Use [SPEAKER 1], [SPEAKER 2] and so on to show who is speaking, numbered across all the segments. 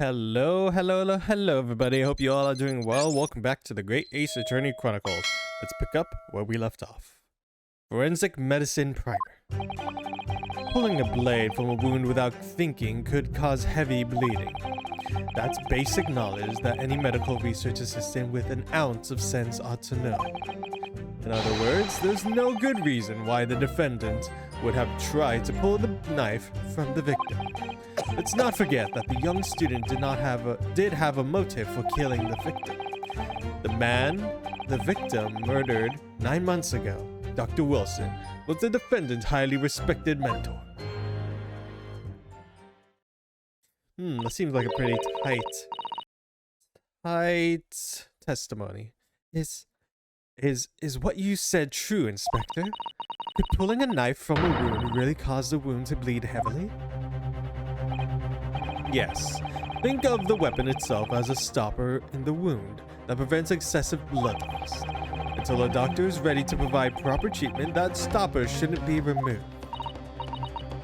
[SPEAKER 1] Hello, everybody. I hope you all are doing well. Welcome back to the Great Ace Attorney Chronicles. Let's pick up where we left off. Forensic Medicine Primer. Pulling a blade from a wound without thinking could cause heavy bleeding. That's basic knowledge that any medical research assistant with an ounce of sense ought to know. In other words, there's no good reason why the defendant would have tried to pull the knife from the victim. Let's not forget that the young student did have a motive for killing the victim. The man the victim murdered 9 months ago, Dr. Wilson, was the defendant's highly respected mentor. That seems like a pretty tight testimony. Is what you said true, Inspector? Could pulling a knife from a wound really cause the wound to bleed heavily? Yes. Think of the weapon itself as a stopper in the wound that prevents excessive blood loss. Until a doctor is ready to provide proper treatment, that stopper shouldn't be removed.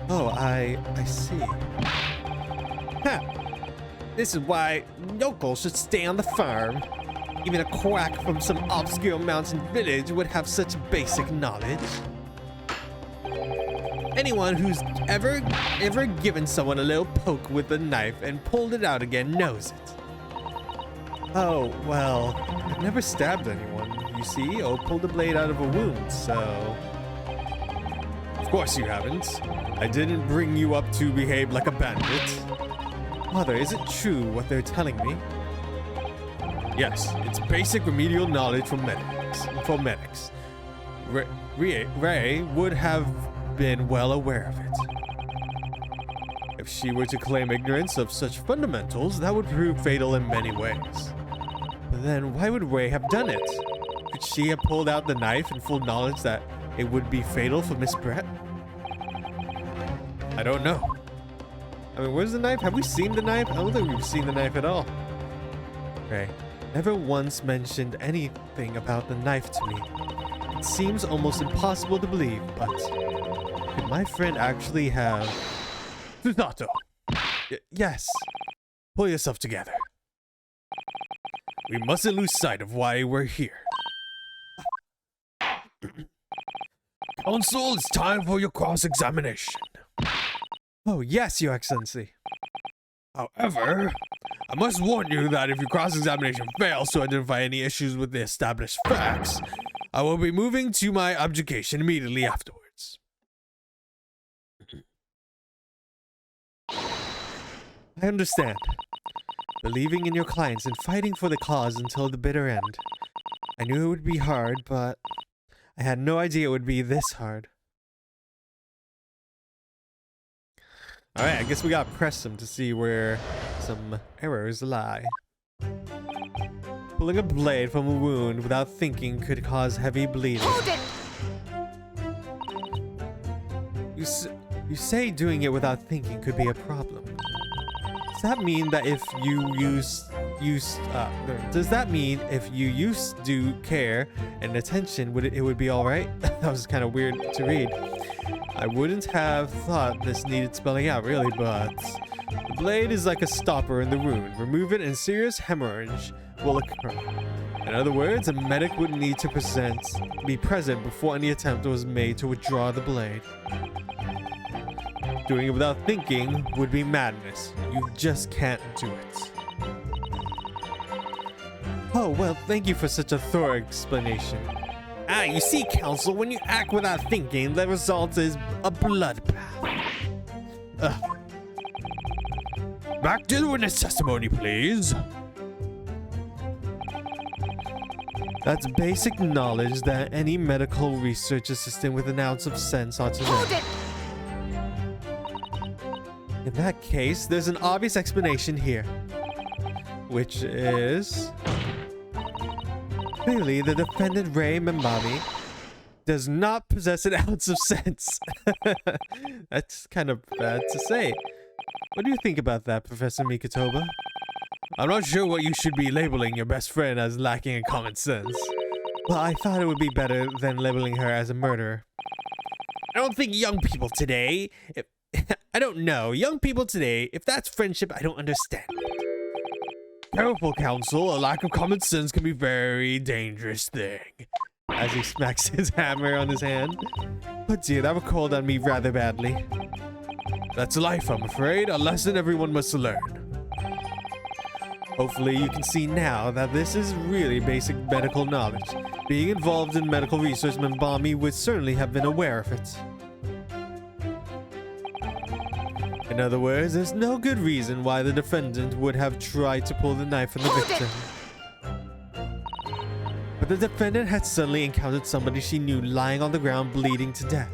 [SPEAKER 1] Oh, I see. This is why locals should stay on the farm. Even a quack from some obscure mountain village would have such basic knowledge. Anyone who's ever given someone a little poke with a knife and pulled it out again knows it. Oh, well, I've never stabbed anyone, you see, or pulled a blade out of a wound, so... Of course you haven't. I didn't bring you up to behave like a bandit. Mother, is it true what they're telling me? Yes, it's basic remedial knowledge for medics. Ray would have been well aware of it. If she were to claim ignorance of such fundamentals, that would prove fatal in many ways. But then why would Ray have done it? Could she have pulled out the knife in full knowledge that it would be fatal for Miss Brett? I don't know. I mean, where's the knife? Have we seen the knife? I don't think we've seen the knife at all. Ray never once mentioned anything about the knife to me. It seems almost impossible to believe, but could my friend actually have... Susato! Yes. Pull yourself together. We mustn't lose sight of why we're here. Counsel, it's time for your cross-examination. Oh, yes, Your Excellency. However, I must warn you that if your cross-examination fails to identify any issues with the established facts, I will be moving to my objurgation immediately afterwards. I understand. Believing in your clients and fighting for the cause until the bitter end. I knew it would be hard, but I had no idea it would be this hard. Alright, I guess we gotta press them to see where some errors lie. Pulling a blade from a wound without thinking could cause heavy bleeding.
[SPEAKER 2] Hold it!
[SPEAKER 1] You say doing it without thinking could be a problem. Does that mean that if you used to care and attention, it would be alright? That was kind of weird to read. I wouldn't have thought this needed spelling out, really, but the blade is like a stopper in the wound. Remove it and serious hemorrhage will occur. In other words, a medic would need to be present before any attempt was made to withdraw the blade. Doing it without thinking would be madness. You just can't do it. Oh, well, thank you for such a thorough explanation. You see, Counsel, when you act without thinking, the result is a bloodbath. Back to the witness testimony, please. That's basic knowledge that any medical research assistant with an ounce of sense ought to know.
[SPEAKER 2] Hold it!
[SPEAKER 1] In that case, there's an obvious explanation here, which is... Clearly, the defendant Ray Membami does not possess an ounce of sense. That's kind of bad to say. What do you think about that, Professor Mikotoba? I'm not sure what you should be labeling your best friend as lacking in common sense. Well, I thought it would be better than labeling her as a murderer. I don't think young people today... I don't know. Young people today, if that's friendship, I don't understand it. Careful, counsel. A lack of common sense can be a very dangerous thing. As he smacks his hammer on his hand. Oh dear, that recoiled on me rather badly. That's life, I'm afraid. A lesson everyone must learn. Hopefully you can see now that this is really basic medical knowledge. Being involved in medical research, Mbami would certainly have been aware of it. In other words, there's no good reason why the defendant would have tried to pull the knife from the victim. But the defendant had suddenly encountered somebody she knew lying on the ground bleeding to death.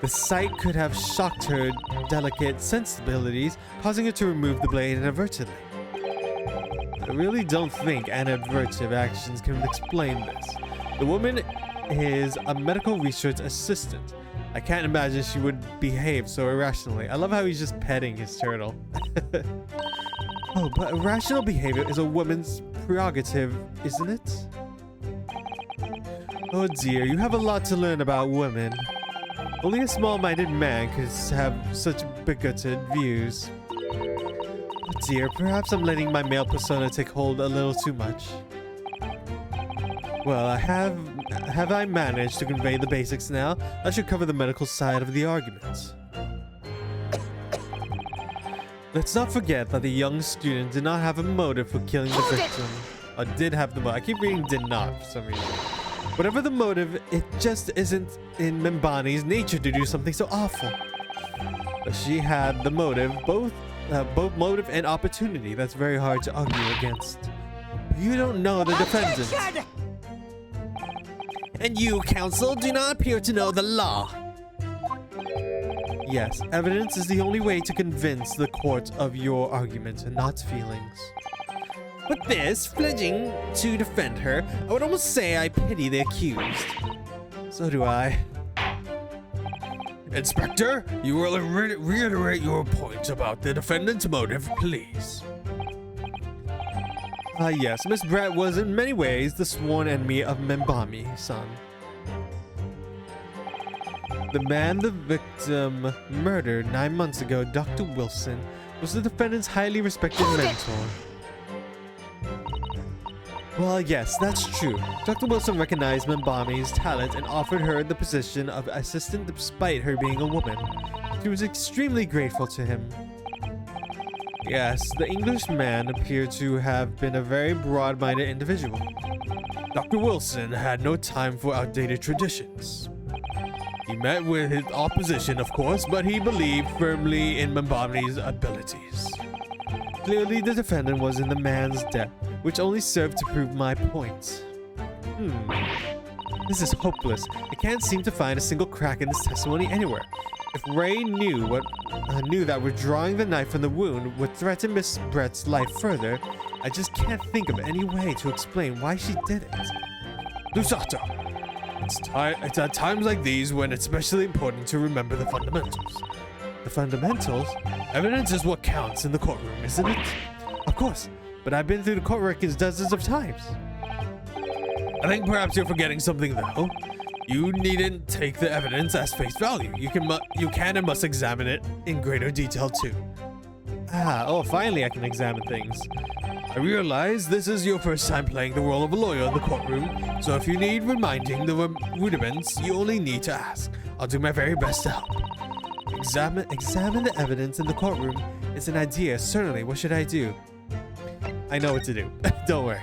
[SPEAKER 1] The sight could have shocked her delicate sensibilities, causing her to remove the blade inadvertently. I really don't think inadvertent actions can explain this. The woman is a medical research assistant. I can't imagine she would behave so irrationally. I love how he's just petting his turtle. Oh, but irrational behavior is a woman's prerogative, isn't it? Oh dear, you have a lot to learn about women. Only a small-minded man could have such bigoted views. Oh dear, perhaps I'm letting my male persona take hold a little too much. Well, have I managed to convey the basics now? I should cover the medical side of the argument. Let's not forget that the young student did not have a motive for killing the victim. Or did have the motive. I keep reading did not for some reason. Whatever the motive, it just isn't in Mbani's nature to do something so awful. But she had the motive, both motive and opportunity. That's very hard to argue against. You don't know the defendant. And you, counsel, do not appear to know the law. Yes, evidence is the only way to convince the court of your argument and not feelings. With this, pledging to defend her, I would almost say I pity the accused. So do I. Inspector, you will reiterate your point about the defendant's motive, please. Yes, Miss Brett was in many ways the sworn enemy of Mbami-san. The man the victim murdered 9 months ago, Dr. Wilson, was the defendant's highly respected mentor. Well, yes, that's true. Dr. Wilson recognized Mbami's talent and offered her the position of assistant despite her being a woman. She was extremely grateful to him. Yes, the Englishman appeared to have been a very broad-minded individual. Dr. Wilson had no time for outdated traditions. He met with his opposition, of course, but he believed firmly in Mbami's abilities. Clearly, the defendant was in the man's debt, which only served to prove my point. This is hopeless. I can't seem to find a single crack in this testimony anywhere. If Ray knew that withdrawing the knife from the wound would threaten Miss Brett's life further, I just can't think of any way to explain why she did it. Lusato, it's at times like these when it's especially important to remember the fundamentals. The fundamentals? Evidence is what counts in the courtroom, isn't it? Of course, but I've been through the court records dozens of times. I think perhaps you're forgetting something though. You needn't take the evidence as face value. You can and must examine it in greater detail too. Oh, finally I can examine things. I realize this is your first time playing the role of a lawyer in the courtroom, so if you need reminding the rudiments, you only need to ask. I'll do my very best to help. Examine the evidence in the courtroom. It's an idea, certainly. What should I do? I know what to do. Don't worry.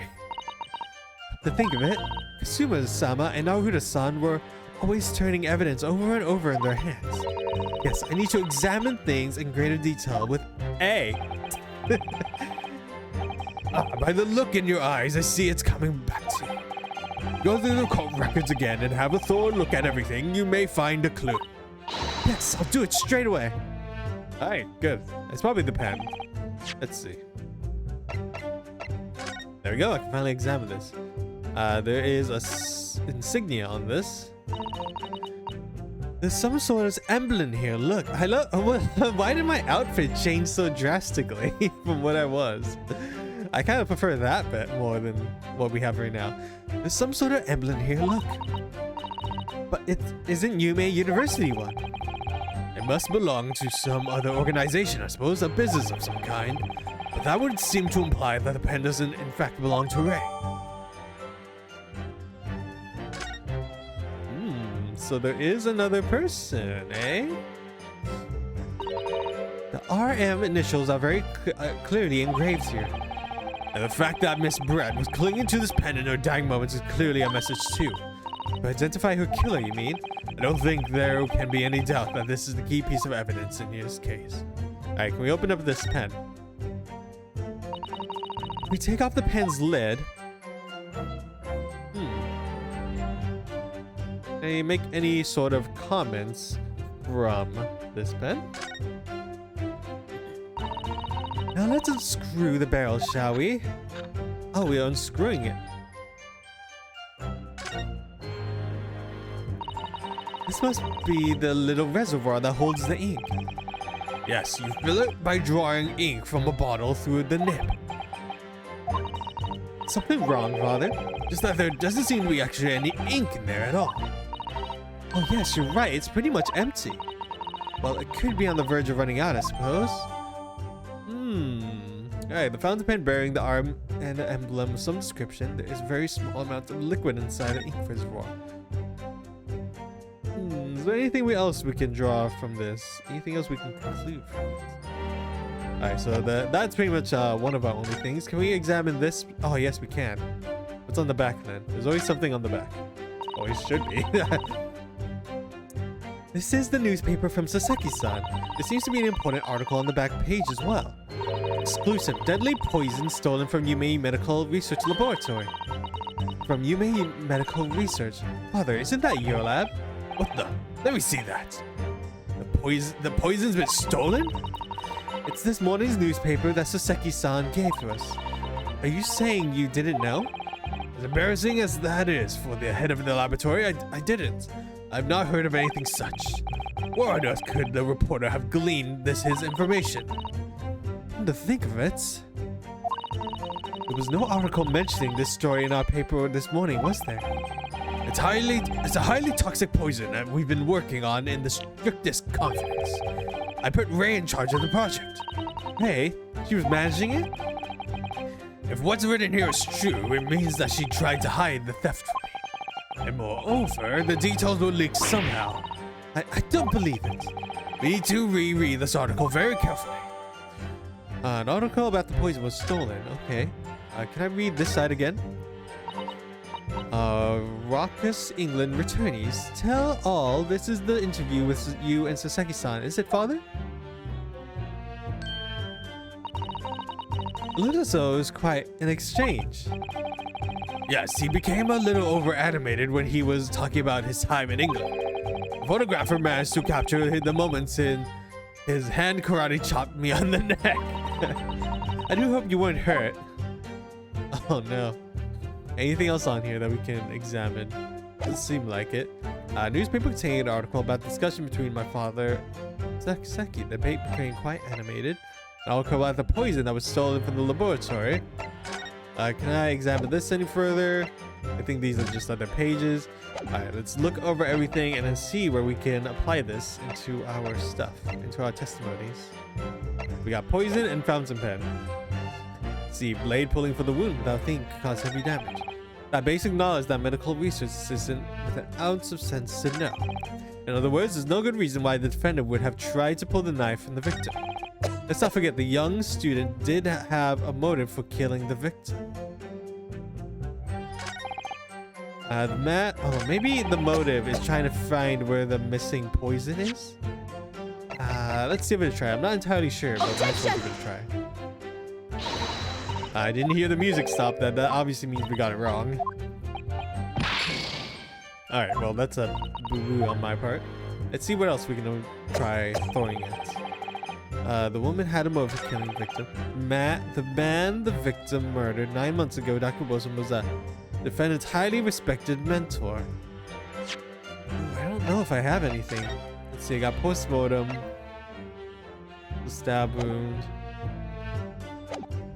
[SPEAKER 1] To think of it, Kasuma-sama and Naruto-san were always turning evidence over and over in their hands. Yes, I need to examine things in greater detail with A. By the look in your eyes, I see it's coming back to you. Go through the court records again and have a thorough look at everything. You may find a clue. Yes, I'll do it straight away. Alright, good. It's probably the pen. Let's see. There we go, I can finally examine this. There is a insignia on this. There's some sort of emblem here. Look, why did my outfit change so drastically from what I was? I kind of prefer that bit more than what we have right now. There's some sort of emblem here, look. But it isn't Yume University one. It must belong to some other organization, I suppose, a business of some kind. But that would seem to imply that the pen doesn't in fact belong to Ray. So there is another person, eh? The RM initials are very clearly engraved here. And the fact that Miss Brett was clinging to this pen in her dying moments is clearly a message too. To identify her killer, you mean? I don't think there can be any doubt that this is the key piece of evidence in this case. Alright, can we open up this pen? We take off the pen's lid. Can you make any sort of comments from this pen? Now let's unscrew the barrel, shall we? Oh, we're unscrewing it. This must be the little reservoir that holds the ink. Yes, you fill it by drawing ink from a bottle through the nib. Something wrong, Father? Just that there doesn't seem to be actually any ink in there at all. Oh yes, you're right. It's pretty much empty. Well, it could be on the verge of running out, I suppose. Alright, the fountain pen bearing the arm and the emblem of some description. There is a very small amount of liquid inside the ink reservoir. Is there anything else we can draw from this? Anything else we can conclude from it? Alright, so that's pretty much one of our only things. Can we examine this? Oh, yes, we can. What's on the back then? There's always something on the back. Always should be. This is the newspaper from Saseki-san. There seems to be an important article on the back page as well. Exclusive. Deadly poison stolen from Yumei Medical Research Laboratory. From Yumei Medical Research. Father, isn't that your lab? What the? Let me see that. The poison's been stolen? It's this morning's newspaper that Saseki-san gave to us. Are you saying you didn't know? As embarrassing as that is for the head of the laboratory, I didn't. I've not heard of anything such. Where on earth could the reporter have gleaned his information? Come to think of it, there was no article mentioning this story in our paper this morning, was there? It's a highly toxic poison that we've been working on in the strictest confidence. I put Ray in charge of the project. Ray? She was managing it? If what's written here is true, it means that she tried to hide the theft from me. And moreover, the details will leak somehow. I don't believe it. We need to reread this article very carefully. An article about the poison was stolen. Okay. Can I read this side again? Raucous England returnees. Tell all this is the interview with you and Saseki-san. Is it, Father? Lunaso is quite an exchange. Yes, he became a little over-animated when he was talking about his time in England. The photographer managed to capture the moments in his hand karate chopped me on the neck. I do hope you weren't hurt. Oh no. Anything else on here that we can examine? Doesn't seem like it. Newspaper containing an article about discussion between my father and Seki. The paper became quite animated. An article about the poison that was stolen from the laboratory. Can I examine this any further? I think these are just other pages. Alright, let's look over everything and then see where we can apply this into our stuff, into our testimonies. We got poison and fountain pen. Let's see, blade pulling for the wound without thinking could cause heavy damage. That basic knowledge that medical research assistant with an ounce of sense to know. In other words, there's no good reason why the defendant would have tried to pull the knife from the victim. Let's not forget the young student did have a motive for killing the victim. Maybe the motive is trying to find where the missing poison is. Let's give it a try. I'm not entirely sure, but let's give it a try. I didn't hear the music stop. That obviously means we got it wrong. Alright, well, that's a boo-boo on my part. Let's see what else we can try throwing at. The woman had a motive for killing the victim. The man the victim murdered 9 months ago, Dr. Wilson, was a defendant's highly respected mentor. Ooh, I don't know if I have anything. Let's see, I got postmortem. The stab wound.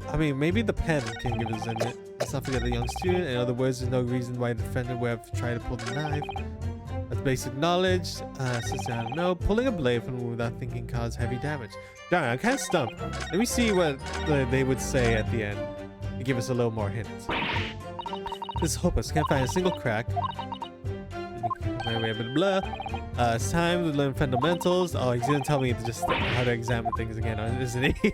[SPEAKER 1] I mean, maybe the pen can give us in it. Let's not forget the young student. In other words, there's no reason why the defendant would have tried to pull the knife. That's basic knowledge. Since I don't know, pulling a blade from the wound without thinking cause heavy damage. Darn, I'm kind of stumped. Let me see what they would say at the end to give us a little more hints. This is hopeless. Can't find a single crack. Blah, blah, blah. It's time to learn fundamentals. Oh, he's gonna tell me to just how to examine things again, isn't he?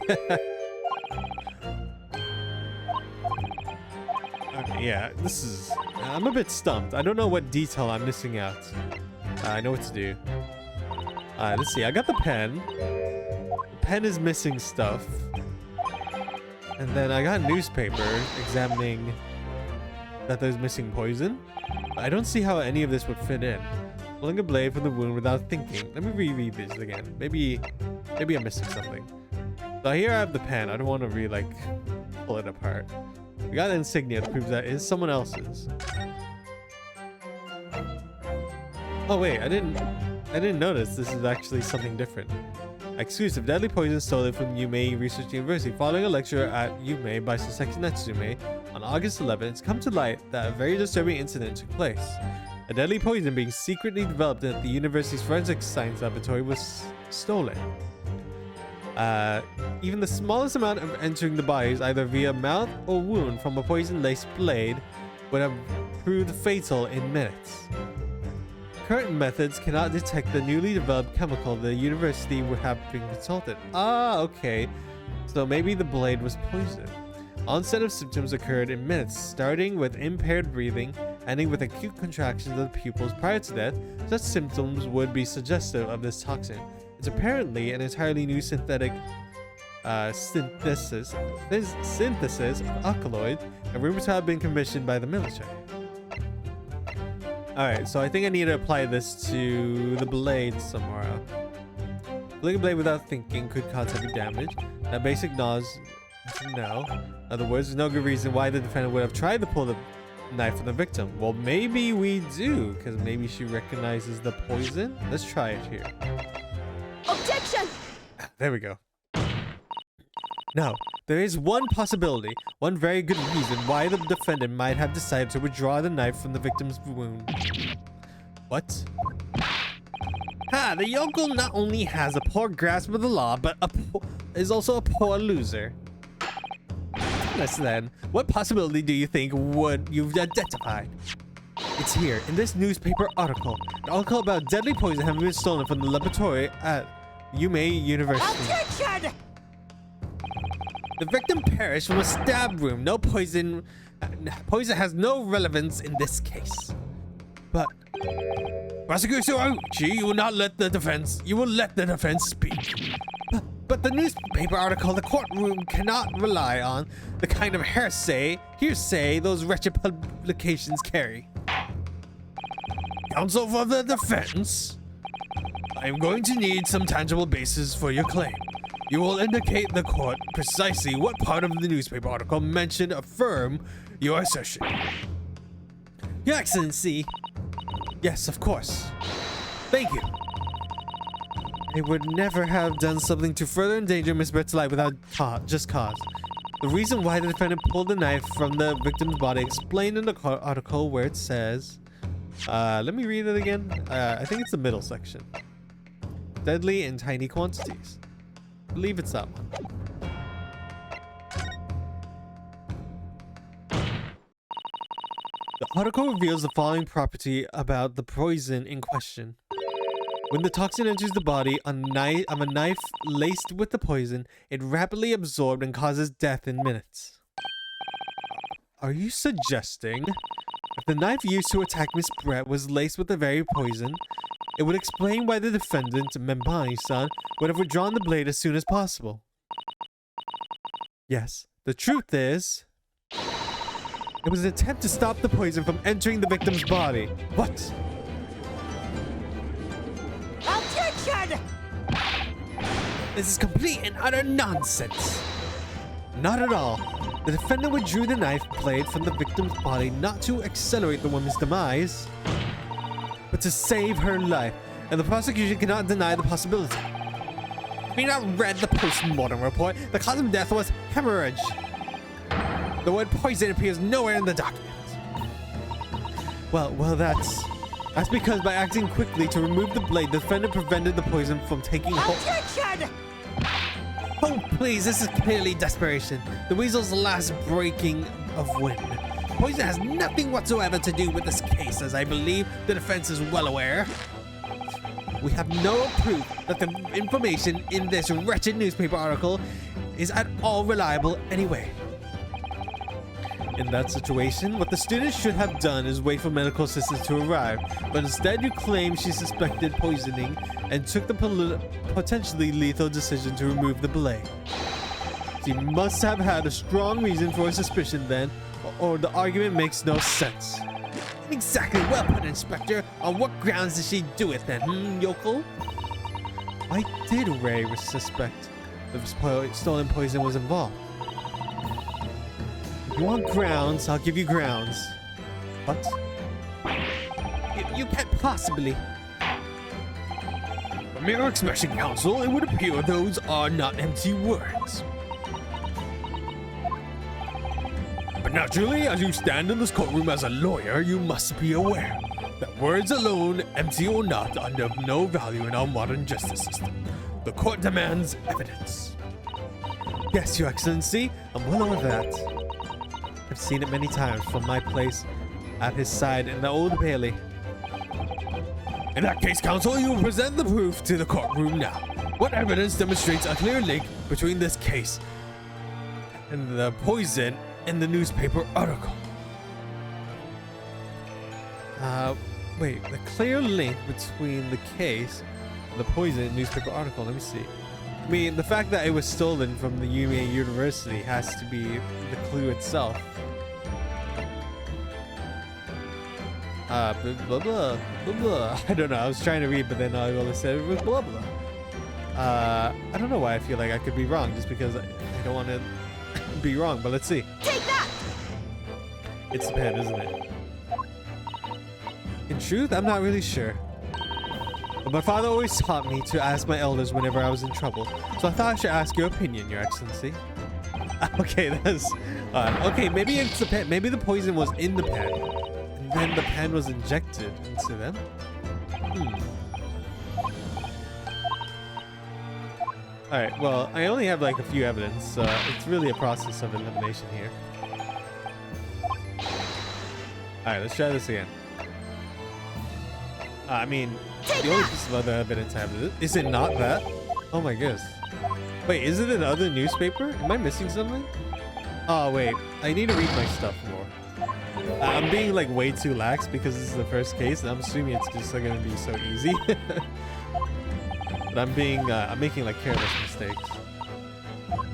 [SPEAKER 1] Okay, yeah, this is... I'm a bit stumped. I don't know what detail I'm missing out. I know what to do. Let's see. I got the pen. The pen is missing stuff. And then I got a newspaper examining that there's missing poison. I don't see how any of this would fit in. Pulling a blade from the wound without thinking. Let me reread this again. Maybe I'm missing something. So here I have the pen. I don't want to really like pull it apart. We got an insignia that proves that is someone else's. Oh wait, I didn't notice this is actually something different. Exclusive deadly poison stolen from Yume Research University. Following a lecture at Yume by Saseki Natsume on August 11th, it's come to light that a very disturbing incident took place. A deadly poison being secretly developed at the university's forensic science laboratory was stolen. Even the smallest amount of entering the bodies, either via mouth or wound from a poison-laced blade, would have proved fatal in minutes. Current methods cannot detect the newly developed chemical. The university would have been consulted. Ah, okay. So maybe the blade was poisoned. Onset of symptoms occurred in minutes, starting with impaired breathing, ending with acute contractions of the pupils. Prior to death, such symptoms would be suggestive of this toxin. It's apparently an entirely new synthetic synthesis of alkaloid, and rumored to have been commissioned by the military. Alright, so I think I need to apply this to the blade somewhere. Pulling a blade without thinking could cause heavy damage. Now basic knowledge, no. In other words, there's no good reason why the defendant would have tried to pull the knife from the victim. Well, maybe we do, because maybe she recognizes the poison. Let's try it here.
[SPEAKER 3] Objection!
[SPEAKER 1] There we go. Now, there is one possibility, one very good reason why the defendant might have decided to withdraw the knife from the victim's wound. What? Ha! The yokel not only has a poor grasp of the law, but is also a poor loser. Yes then, what possibility do you think you've identified? It's here, in this newspaper article. An article about deadly poison having been stolen from the laboratory at Yume University.
[SPEAKER 3] Objection!
[SPEAKER 1] The victim perished from a stab wound. No poison. Poison has no relevance in this case. But Prosecutor Uchi, you will not let the defense. You will let the defense speak. But the newspaper article, the courtroom cannot rely on the kind of hearsay those wretched publications carry. Counsel for the defense, I am going to need some tangible basis for your claim. You will indicate the court precisely what part of the newspaper article mentioned affirm your assertion. Your Excellency. Yes, of course. Thank you. I would never have done something to further endanger Miss Brett's life without just cause. The reason why the defendant pulled the knife from the victim's body explained in the article where it says, let me read it again. I think it's the middle section. Deadly in tiny quantities. I believe it's that one. The article reveals the following property about the poison in question. When the toxin enters the body of a knife laced with the poison, it rapidly absorbs and causes death in minutes. Are you suggesting if the knife used to attack Miss Brett was laced with the very poison, it would explain why the defendant, Membani-san, would have withdrawn the blade as soon as possible? Yes, the truth is, it was an attempt to stop the poison from entering the victim's body. What?
[SPEAKER 3] Objection!
[SPEAKER 1] This is complete and utter nonsense. Not at all. The defendant withdrew the knife blade from the victim's body not to accelerate the woman's demise, but to save her life, and the prosecution cannot deny the possibility. Have you not read the post-mortem report? The cause of death was hemorrhage. The word poison appears nowhere in the document. Well, that's That's because by acting quickly to remove the blade, the defendant prevented the poison from taking hold.
[SPEAKER 3] Objection!
[SPEAKER 2] Oh, please, this is clearly desperation. The weasel's last breaking of wind. Poison has nothing whatsoever to do with this case, as I believe the defense is well aware. We have no proof that the information in this wretched newspaper article is at all reliable anyway.
[SPEAKER 1] In that situation, what the student should have done is wait for medical assistance to arrive, but instead you claim she suspected poisoning and took the potentially lethal decision to remove the blade. She must have had a strong reason for her suspicion then, or the argument makes no sense.
[SPEAKER 2] Exactly, well put, Inspector. On what grounds did she do it then, yokel?
[SPEAKER 1] Why did Ray suspect the stolen poison was involved? If you want grounds, I'll give you grounds. What?
[SPEAKER 2] You can't possibly.
[SPEAKER 1] From your expression, counsel, it would appear those are not empty words. But naturally, as you stand in this courtroom as a lawyer, you must be aware that words alone, empty or not, are of no value in our modern justice system. The court demands evidence. Yes, Your Excellency, I'm well aware of that. I've seen it many times from my place at his side in the Old Bailey. In that case, counsel, you will present the proof to the courtroom now. What evidence demonstrates a clear link between this case and the poison in the newspaper article? Wait, the clear link between the case and the poison newspaper article, let me see. I mean, the fact that it was stolen from the Yume University has to be the clue itself. Blah, blah, blah, blah. I don't know, I was trying to read, but then I only said it was blah, blah. I don't know why I feel like I could be wrong, just because I don't want to be wrong, but let's see.
[SPEAKER 3] Take that!
[SPEAKER 1] It's the pen, isn't it? In truth, I'm not really sure. But my father always taught me to ask my elders whenever I was in trouble, so I thought I should ask your opinion, Your Excellency. Okay, that's... okay, maybe it's the pen. Maybe the poison was in the pen, and then the pen was injected into them. Alright, well, I only have like a few evidence, so it's really a process of elimination here. Alright, let's try this again. I mean, the only piece of other evidence I have is it not that? Oh my goodness. Wait, is it another newspaper? Am I missing something? Oh wait, I need to read my stuff more. I'm being like way too lax because this is the first case, and I'm assuming it's just like, gonna be so easy. But I'm making like careless mistakes.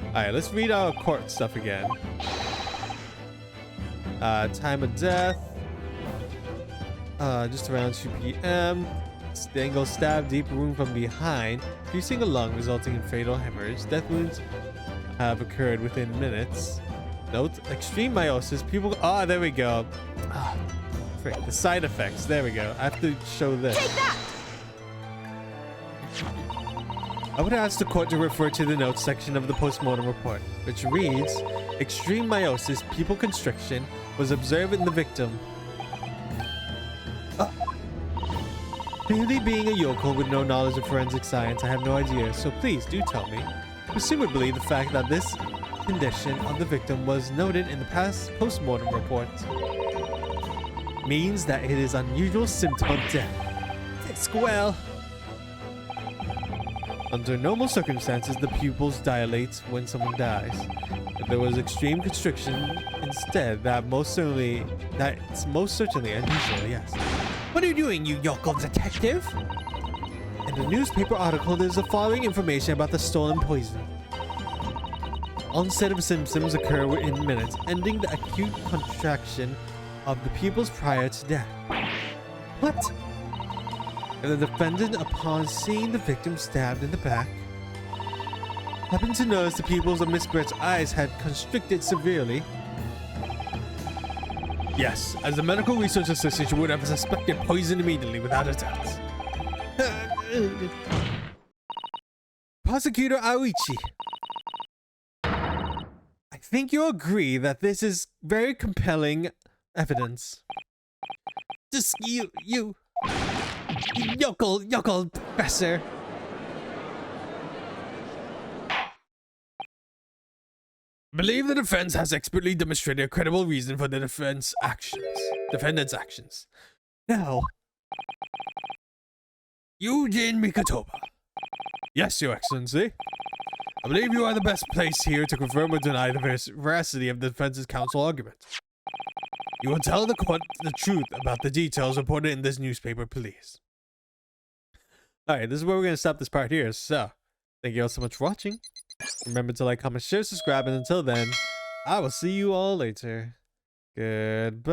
[SPEAKER 1] Alright, let's read our court stuff again. Time of death. Just around 2 p.m. Stangle stabbed deep wound from behind, piercing a lung, resulting in fatal hemorrhage. Death wounds have occurred within minutes. Note, extreme meiosis. People. Ah, there we go. Ah, frick. The side effects. There we go. I have to show this.
[SPEAKER 3] Take that!
[SPEAKER 1] I would ask the court to refer to the notes section of the postmortem report, which reads, extreme meiosis, pupil constriction, was observed in the victim. Clearly being a yokel with no knowledge of forensic science, I have no idea, so please do tell me. Presumably, the fact that this condition of the victim was noted in the past postmortem report means that it is unusual symptom of death.
[SPEAKER 2] Well,
[SPEAKER 1] under normal circumstances, the pupils dilate when someone dies. If there was extreme constriction instead, that's most certainly unusual, yes.
[SPEAKER 2] what are you doing, you yokel detective?
[SPEAKER 1] In the newspaper article, there's the following information about the stolen poison. Onset of symptoms occur within minutes, ending the acute contraction of the pupils prior to death. What? The defendant, upon seeing the victim stabbed in the back, happened to notice the pupils of Miss Brett's eyes had constricted severely. Yes, as the medical research assistant, you would have suspected poison immediately without a doubt. Prosecutor Aoichi, I think you agree that this is very compelling evidence.
[SPEAKER 2] Just you. Yokel, Professor.
[SPEAKER 1] I believe the defense has expertly demonstrated a credible reason for the defendant's actions. Now, Eugene Mikotoba. Yes, Your Excellency. I believe you are the best place here to confirm or deny the veracity of the defense's counsel argument. You will tell the court the truth about the details reported in this newspaper, please. Alright, this is where we're going to stop this part here. So, thank you all so much for watching. Remember to like, comment, share, subscribe, and until then, I will see you all later. Goodbye.